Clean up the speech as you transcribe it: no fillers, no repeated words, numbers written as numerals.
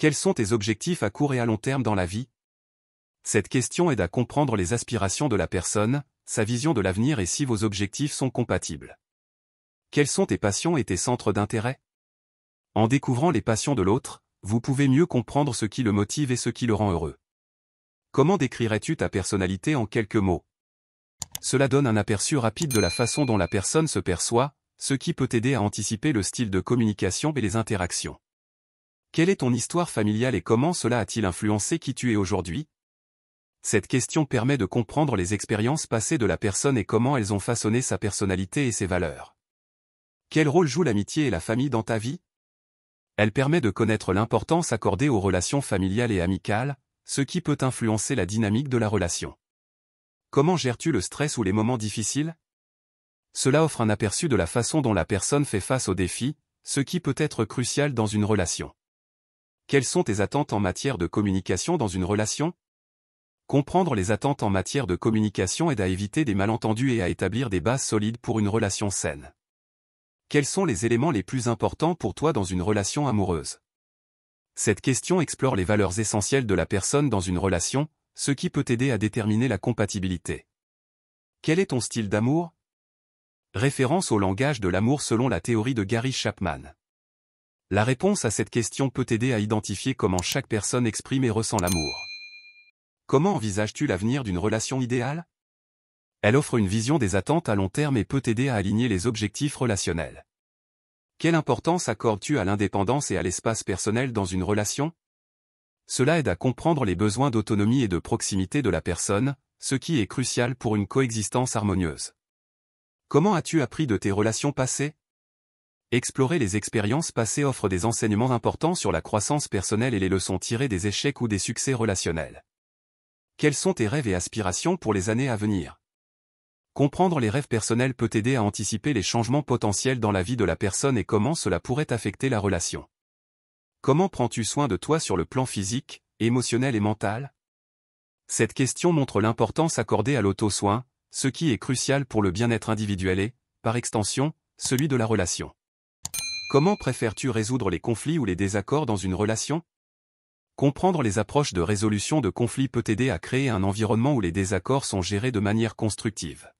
Quels sont tes objectifs à court et à long terme dans la vie? Cette question aide à comprendre les aspirations de la personne, sa vision de l'avenir et si vos objectifs sont compatibles. Quelles sont tes passions et tes centres d'intérêt? En découvrant les passions de l'autre, vous pouvez mieux comprendre ce qui le motive et ce qui le rend heureux. Comment décrirais-tu ta personnalité en quelques mots? Cela donne un aperçu rapide de la façon dont la personne se perçoit, ce qui peut t'aider à anticiper le style de communication et les interactions. Quelle est ton histoire familiale et comment cela a-t-il influencé qui tu es aujourd'hui? Cette question permet de comprendre les expériences passées de la personne et comment elles ont façonné sa personnalité et ses valeurs. Quel rôle joue l'amitié et la famille dans ta vie? Elle permet de connaître l'importance accordée aux relations familiales et amicales, ce qui peut influencer la dynamique de la relation. Comment gères-tu le stress ou les moments difficiles? Cela offre un aperçu de la façon dont la personne fait face aux défis, ce qui peut être crucial dans une relation. Quelles sont tes attentes en matière de communication dans une relation? Comprendre les attentes en matière de communication aide à éviter des malentendus et à établir des bases solides pour une relation saine. Quels sont les éléments les plus importants pour toi dans une relation amoureuse? Cette question explore les valeurs essentielles de la personne dans une relation, ce qui peut t'aider à déterminer la compatibilité. Quel est ton style d'amour? Référence au langage de l'amour selon la théorie de Gary Chapman. La réponse à cette question peut t'aider à identifier comment chaque personne exprime et ressent l'amour. Comment envisages-tu l'avenir d'une relation idéale? Elle offre une vision des attentes à long terme et peut t'aider à aligner les objectifs relationnels. Quelle importance accordes-tu à l'indépendance et à l'espace personnel dans une relation? Cela aide à comprendre les besoins d'autonomie et de proximité de la personne, ce qui est crucial pour une coexistence harmonieuse. Comment as-tu appris de tes relations passées? Explorer les expériences passées offre des enseignements importants sur la croissance personnelle et les leçons tirées des échecs ou des succès relationnels. Quels sont tes rêves et aspirations pour les années à venir? Comprendre les rêves personnels peut t'aider à anticiper les changements potentiels dans la vie de la personne et comment cela pourrait affecter la relation. Comment prends-tu soin de toi sur le plan physique, émotionnel et mental? Cette question montre l'importance accordée à l'auto-soin, ce qui est crucial pour le bien-être individuel et, par extension, celui de la relation. Comment préfères-tu résoudre les conflits ou les désaccords dans une relation? Comprendre les approches de résolution de conflits peut t'aider à créer un environnement où les désaccords sont gérés de manière constructive.